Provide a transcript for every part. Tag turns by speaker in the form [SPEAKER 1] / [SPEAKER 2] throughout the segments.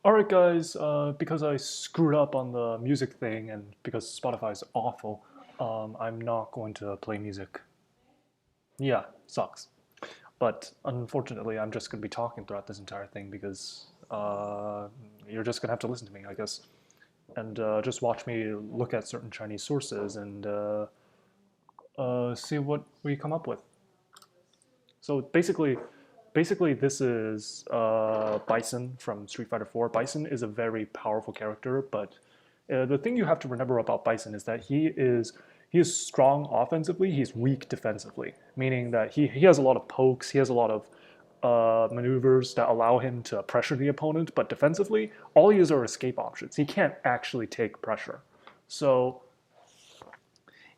[SPEAKER 1] All right, guys. Because I screwed up on the music thing, and because Spotify is awful, I'm not going to play music. Yeah, sucks. But unfortunately, I'm just going to be talking throughout this entire thing because you're just going to have to listen to me, I guess, and just watch me look at certain Chinese sources and see what we come up with. So basically, this is Bison from Street Fighter 4. Bison is a very powerful character, but the thing you have to remember about Bison is that he is strong offensively. He's weak defensively, meaning that he has a lot of pokes. He has a lot of maneuvers that allow him to pressure the opponent, but defensively, all he has are escape options. He can't actually take pressure. So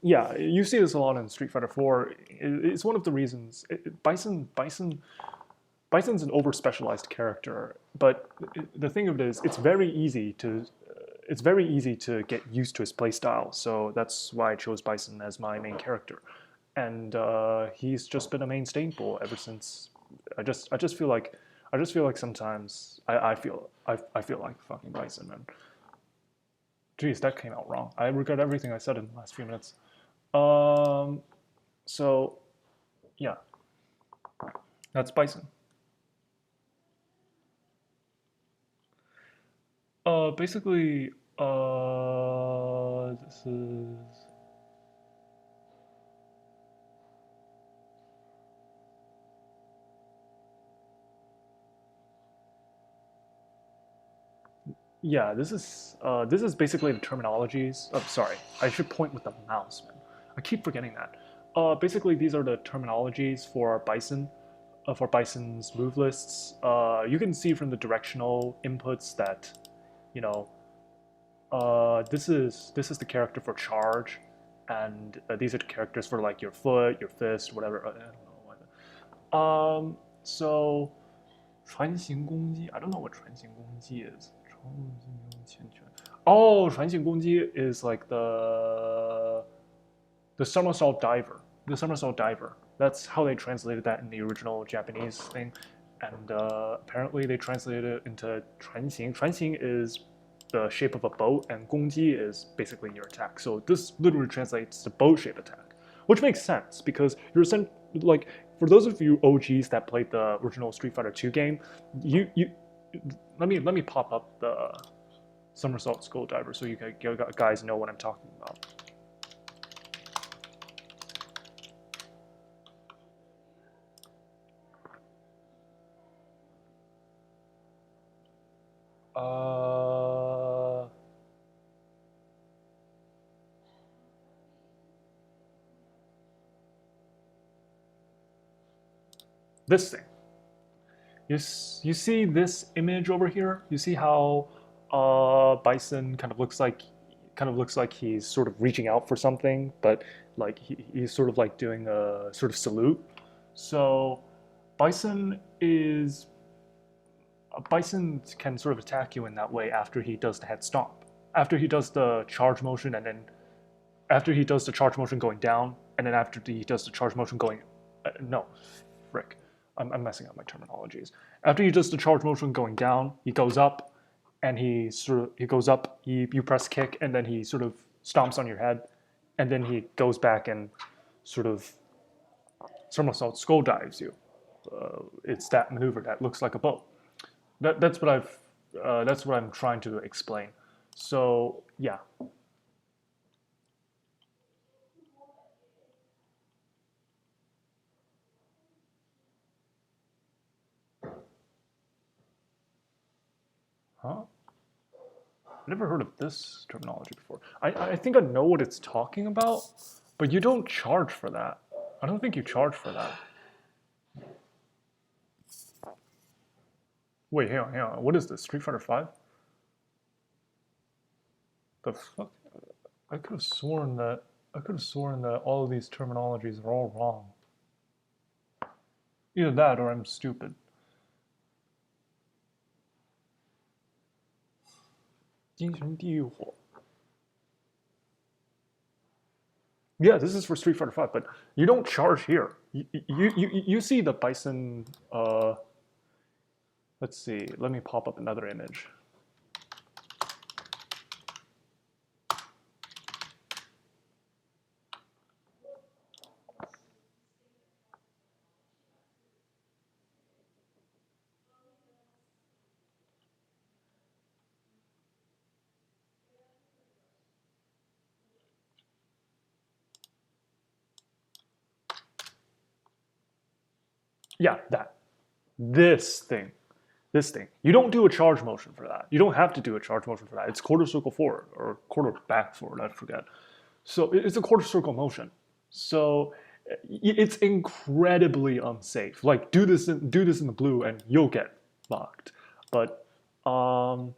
[SPEAKER 1] yeah, you see this a lot in Street Fighter 4. It's one of the reasons Bison's an over specialized character, but the thing of it is, it's very easy to get used to his playstyle. So that's why I chose Bison as my main character, and he's just been a main staple ever since. I just feel like sometimes I feel like fucking Bison, man. Jeez, that came out wrong. I regret everything I said in the last few minutes. Um, so yeah, that's Bison. Basically, this is yeah, this is basically the terminologies. Oh, sorry, I should point with the mouse, man. I keep forgetting that. Basically, these are the terminologies for Bison's move lists. You can see from the directional inputs that, you know, this is the character for charge, and these are the characters for like your foot, your fist, whatever. I don't know what. So 船形攻击, I don't know what 船形攻击 is. 超级没有前拳. Oh, 船形攻击 is like the somersault diver. The somersault diver. That's how they translated that in the original Japanese thing, and apparently they translated it into 船形. 船形 is the shape of a boat, and 攻击 is basically your attack. So this literally translates to boat shape attack, which makes sense because you're like, for those of you OGs that played the original Street Fighter 2 game, you let me pop up the somersault skull diver so you guys know what I'm talking about. Uh, this thing. You see this image over here? You see how Bison kind of looks like he's sort of reaching out for something, but like he's sort of like doing a sort of salute. So Bison is Bison can sort of attack you in that way after he does the head stomp. After he does the charge motion, and then after he does the charge motion going down, and then after he does the charge motion going, no, frick, I'm messing up my terminologies. After he does the charge motion going down, he goes up, and he goes up. You press kick, and then he sort of stomps on your head, and then he goes back and sort of somersault skull dives you. It's that maneuver that looks like a bow. That's what I'm trying to explain. So yeah. Huh? I've never heard of this terminology before. I think I know what it's talking about, but you don't charge for that. I don't think you charge for that. Wait, hang on. What is this? Street Fighter 5? The fuck? I could have sworn that all of these terminologies are all wrong. Either that or I'm stupid. 精神地狱火. Yeah, this is for Street Fighter 5, but you don't charge here. You see the Bison. Let's see. Let me pop up another image. Yeah, that. This thing. This thing. You don't do a charge motion for that. You don't have to do a charge motion for that. It's quarter circle forward or quarter back forward, I forget. So it's a quarter circle motion. So it's incredibly unsafe. Like do this in the blue and you'll get locked. But um,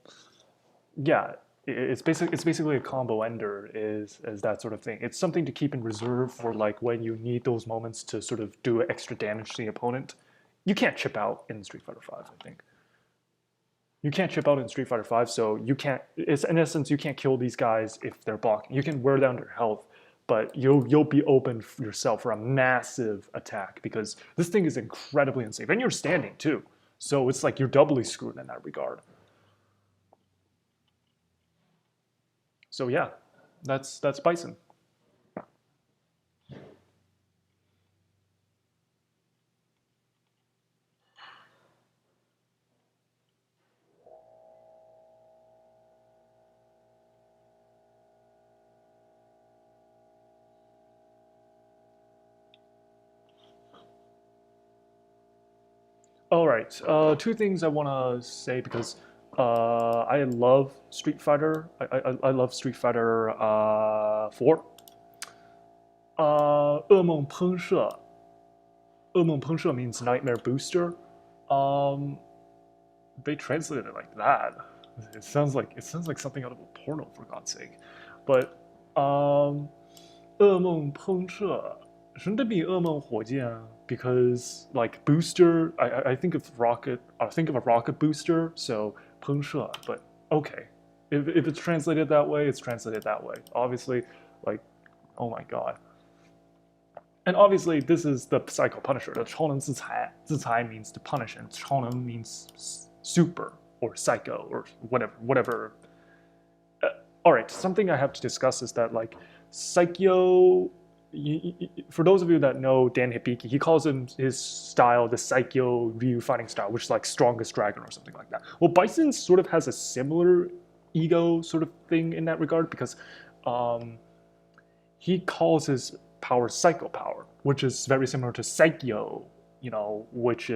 [SPEAKER 1] yeah, it's basically a combo ender is that sort of thing. It's something to keep in reserve for like when you need those moments to sort of do extra damage to the opponent. You can't chip out in Street Fighter Five, I think. You can't chip out in Street Fighter Five, so you can't. It's in essence you can't kill these guys if they're blocking. You can wear down their health, but you'll be open for yourself for a massive attack because this thing is incredibly unsafe, and you're standing too. So it's like you're doubly screwed in that regard. So yeah, that's Bison. All right, two things I want to say because I love Street Fighter. I love Street Fighter 4. 噩梦喷射 means nightmare booster. Um, they translated it like that. It sounds like something out of a porno for God's sake. But 噩梦喷射 shouldn't it be 噩梦火箭? Because like booster, I think of rocket. I think of a rocket booster. So 喷射, but okay. If it's translated that way, it's translated that way. Obviously, like, oh my god. And obviously, this is the Psycho Punisher. The 超能自裁 means to punish, and 超能 means super or psycho or whatever. Uh, all right, something I have to discuss is that like Psycho. For those of you that know Dan Hibiki, he calls his style the Psycho Ryu fighting style, which is like strongest dragon or something like that. Well, Bison sort of has a similar ego sort of thing in that regard because um, he calls his power psycho power, which is very similar to Saikyo, which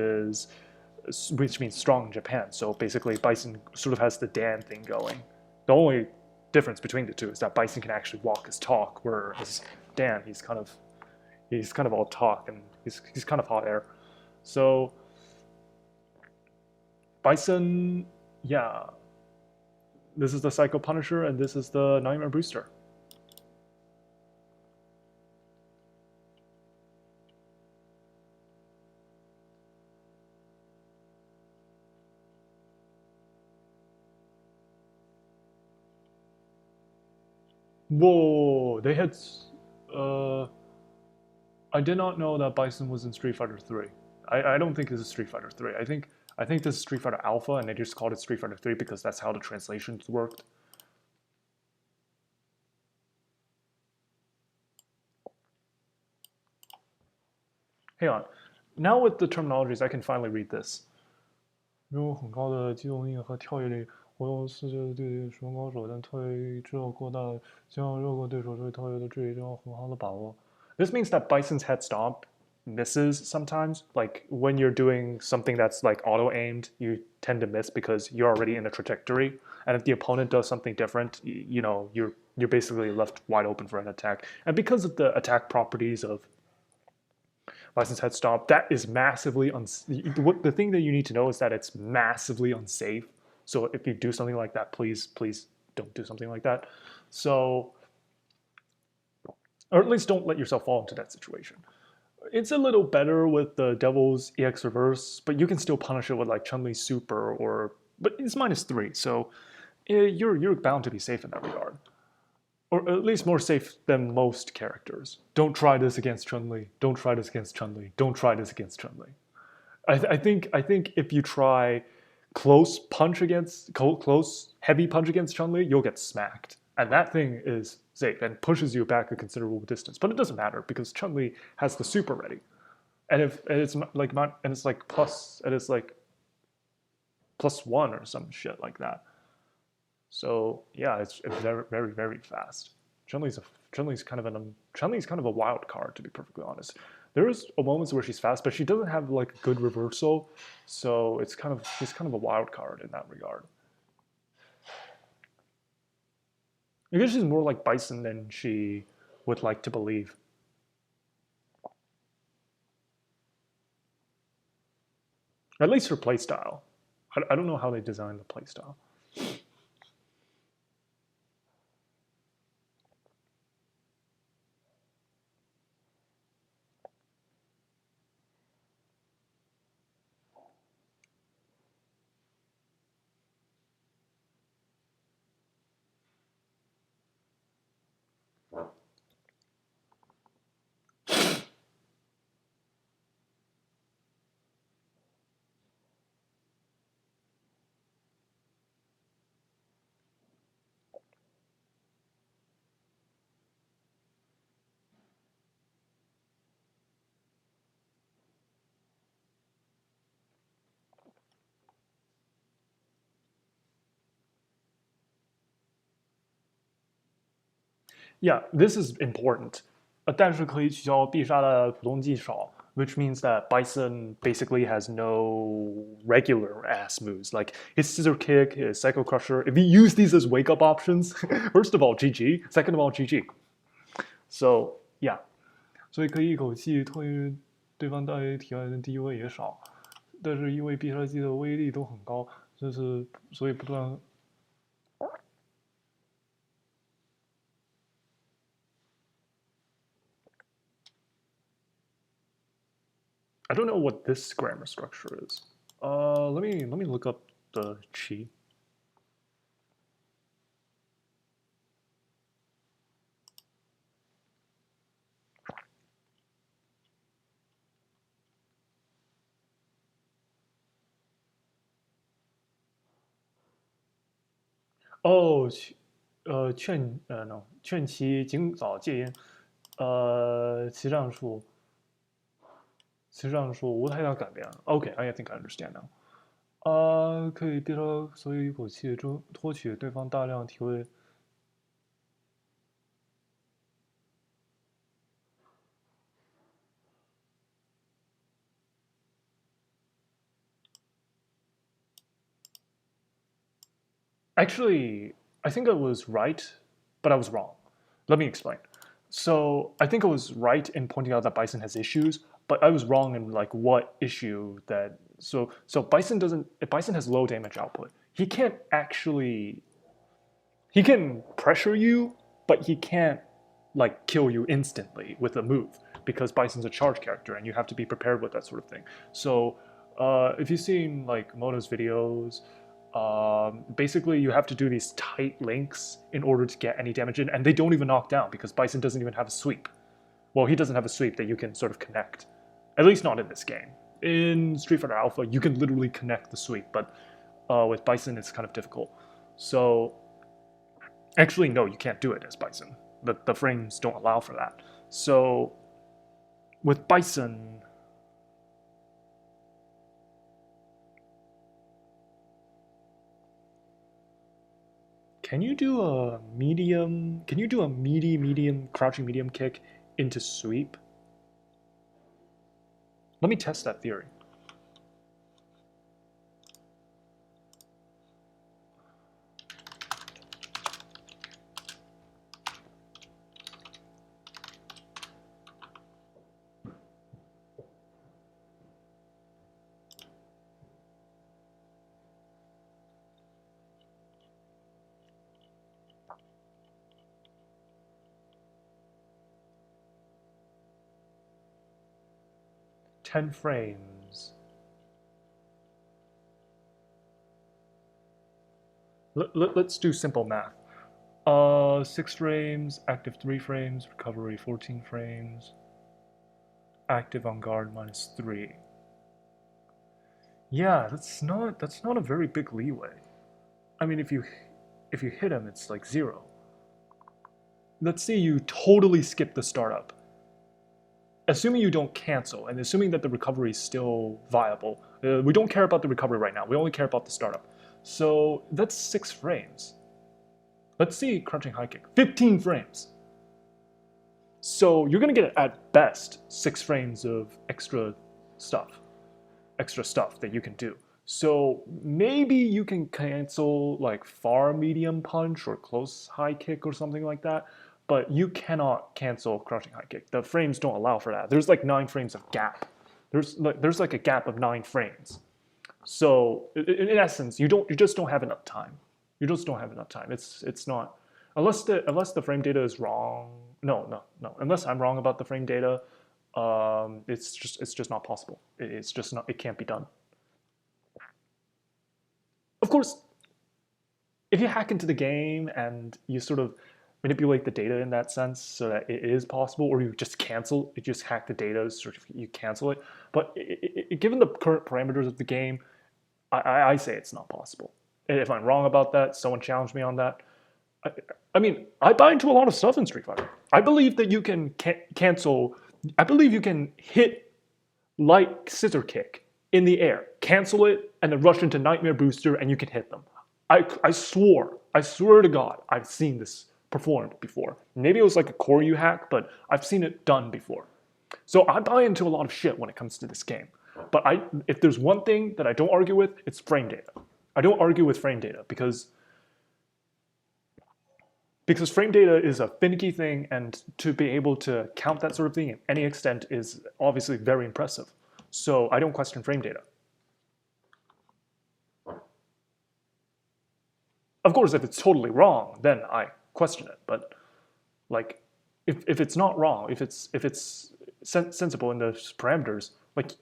[SPEAKER 1] means strong in Japan. So basically, Bison sort of has the Dan thing going. The only difference between the two is that Bison can actually walk his talk, whereas Dan he's kind of all talk and he's kind of hot air. So Bison, yeah, this is the Psycho Punisher and this is the Nightmare Booster. Whoa, they had. Uh, I did not know that Bison was in Street Fighter 3. I don't think this is Street Fighter 3. I think this is Street Fighter Alpha, and they just called it Street Fighter 3 because that's how the translations worked. Hang on. Now with the terminologies, I can finally read this. 拥有很高的机动力和跳跃力，活用世界的对决使用高手，但跳跃之后过大，将绕过对手对跳跃的距离，就要很好的把握。This means that Bison's head stomp misses sometimes. Like when you're doing something that's like auto aimed, you tend to miss because you're already in a trajectory. And if the opponent does something different, you're basically left wide open for an attack. And because of the attack properties of Bison's head stomp, that is massively the thing that you need to know is that it's massively unsafe. So if you do something like that, please don't do something like that. So, or at least don't let yourself fall into that situation. It's a little better with the Devil's EX Reverse, but you can still punish it with like Chun Li Super but it's -3, so you're bound to be safe in that regard, or at least more safe than most characters. Don't try this against Chun Li. Don't try this against Chun Li. Don't try this against Chun Li. I think if you try close heavy punch against Chun Li, you'll get smacked, and that thing is safe and pushes you back a considerable distance. But it doesn't matter because Chun Li has the super ready, and if and it's like +1 or some shit like that. So yeah, it's very very very fast. Chun Li's kind of a wild card, to be perfectly honest. There is moments where she's fast, but she doesn't have like a good reversal, so she's kind of a wild card in that regard. I guess she's more like Bison than she would like to believe. At least her playstyle. I don't know how they designed the playstyle. Yeah, this is important. 但是可以取消必杀的普通技少 which means that Bison basically has no regular ass moves. Like his scissor kick, his psycho crusher. If you use these as wake up options, first of all, GG. Second of all, GG. So yeah. 所以可以一口气推对方大约体外的低位也少，但是因为必杀技的威力都很高，就是所以不断。I don't know what this grammar structure is. Let me look up the chi. Oh, 劝其尽早戒烟。其上术无太大改变。Okay, I think I understand now. 可以逼他，所以一口气拖取对方大量体位。Actually, I think I was right, but I was wrong. Let me explain. So I think I was right in pointing out that Bison has issues, but I was wrong in like what issue that. So Bison doesn't. Bison has low damage output. He can't actually. He can pressure you, but he can't like kill you instantly with a move because Bison's a charge character and you have to be prepared with that sort of thing. So if you've seen like Moto's videos, basically you have to do these tight links in order to get any damage in, and they don't even knock down because Bison doesn't even have a sweep. Well, he doesn't have a sweep that you can sort of connect, at least not in this game. In Street Fighter Alpha, you can literally connect the sweep, but with Bison, it's kind of difficult. So, actually, no, you can't do it as Bison. The frames don't allow for that. So, with Bison, can you do a medium? Can you do a medium crouching medium kick into sweep? Let me test that theory. Ten frames. Let's do simple math. 6 frames, active 3 frames, recovery 14 frames, active on guard -3. Yeah, that's not a very big leeway. I mean, if you hit him, it's like 0. Let's say you totally skip the startup. Assuming you don't cancel, and assuming that the recovery is still viable, we don't care about the recovery right now. We only care about the startup. So that's 6 frames. Let's see crouching high kick. 15 frames. So you're gonna get at best 6 frames of stuff, extra stuff that you can do. So maybe you can cancel like far medium punch or close high kick or something like that, but you cannot cancel crushing high kick. The frames don't allow for that. There's like 9 frames of gap. There's like a gap of 9 frames. So in essence, you just don't have enough time. You just don't have enough time. It's not unless the frame data is wrong. No. Unless I'm wrong about the frame data, it's just not possible. It's just not. It can't be done. Of course, if you hack into the game and you sort of manipulate the data in that sense so that it is possible, or you just hack the data, so you cancel it. But given the current parameters of the game, I say it's not possible. And if I'm wrong about that, someone challenge me on that. I, I mean, I buy into a lot of stuff in Street Fighter. I believe that you can cancel. I believe you can hit like scissor kick in the air, cancel it, and then rush into Nightmare Booster, and you can hit them. I swear to God, I've seen this performed before. Maybe it was like a Koryu hack, but I've seen it done before. So I buy into a lot of shit when it comes to this game. But if there's one thing that I don't argue with, it's frame data. I don't argue with frame data because frame data is a finicky thing, and to be able to count that sort of thing in any extent is obviously very impressive. So I don't question frame data. Of course, if it's totally wrong, then I question it. But like, if it's not wrong, if it's sensible in those parameters, like,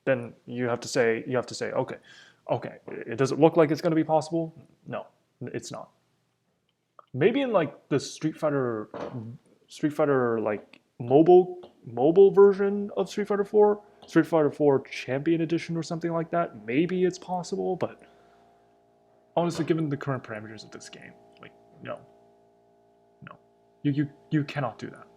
[SPEAKER 1] then you have to say okay, does it look like it's going to be possible? No, it's not. Maybe in like the Street Fighter like mobile version of Street Fighter 4, Street Fighter 4 Champion Edition or something like that. Maybe it's possible, but honestly, given the current parameters of this game, like no, no, you cannot do that.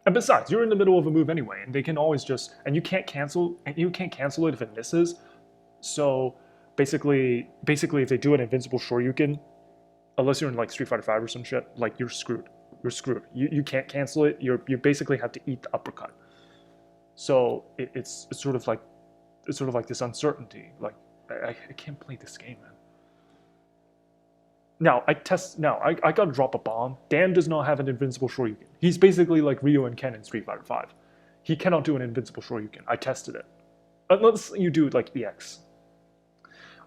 [SPEAKER 1] And besides, you're in the middle of a move anyway, and they can always just and you can't cancel it if it misses. So basically, if they do an invincible Shoryuken, unless you're in like Street Fighter 5 or some shit, like you're screwed. You're screwed. You can't cancel it. You basically have to eat the uppercut. So it's sort of like this uncertainty. Like I can't play this game, man. I gotta drop a bomb. Dan does not have an invincible Shoryuken. He's basically like Ryu and Ken in Street Fighter 5. He cannot do an invincible Shoryuken. I tested it. Unless you do like EX.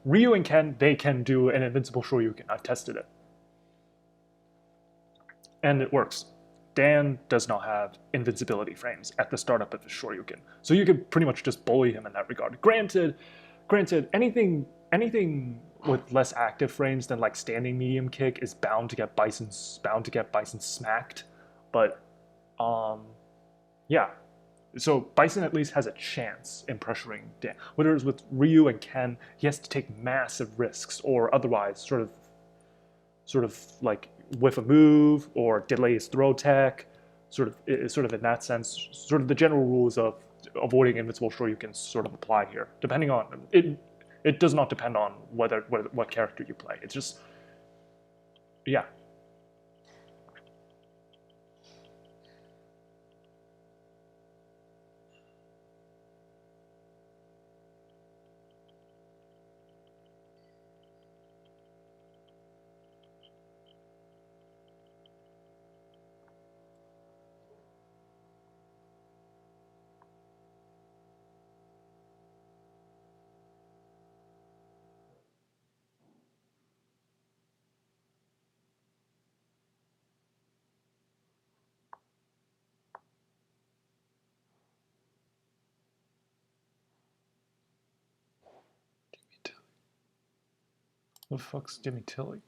[SPEAKER 1] Ryu and Ken, they can do an invincible Shoryuken. I've tested it. And it works. Dan does not have invincibility frames at the startup of his Shoryuken. So you could pretty much just bully him in that regard. Granted, anything with less active frames than like standing medium kick is bound to get Bison smacked. But yeah. So Bison at least has a chance in pressuring Dan. Whereas with Ryu and Ken, he has to take massive risks or otherwise sort of like whiff a move or delay his throw tech. Sort of in that sense, sort of the general rules of avoiding invincible Shoryukens sort of apply here. Depending on it, it does not depend on what character you play. It's just yeah. What the fuck's Jimmy Tilly?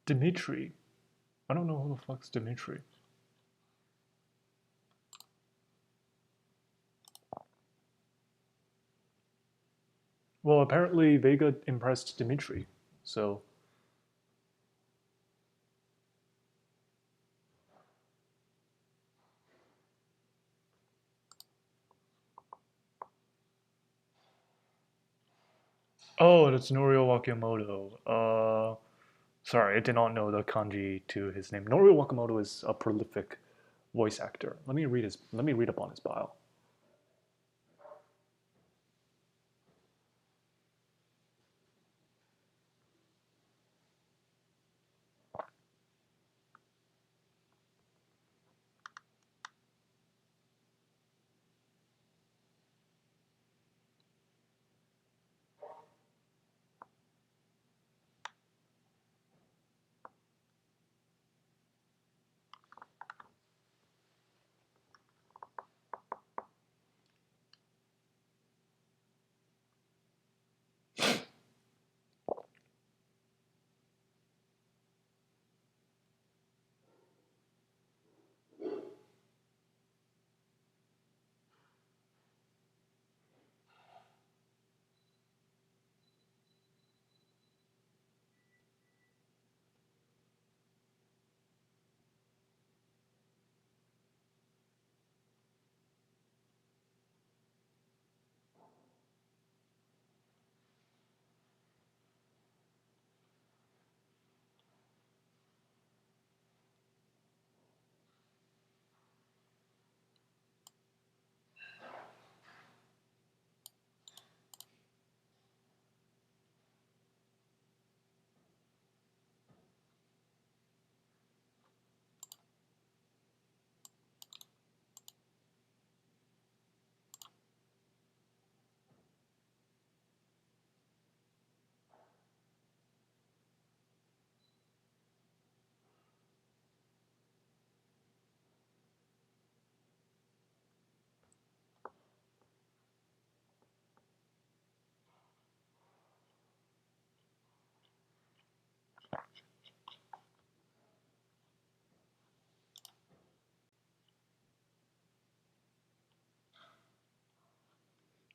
[SPEAKER 1] Dimitri. I don't know who the fuck's Dimitri. Well, apparently Vega impressed Dimitri, so Oh, that's Norio Wakamoto. Sorry, I did not know the kanji to his name. Norio Wakamoto is a prolific voice actor. Let me read up on his bio.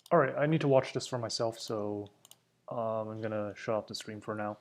[SPEAKER 1] All right, I need to watch this for myself, so I'm gonna shut off the stream for now.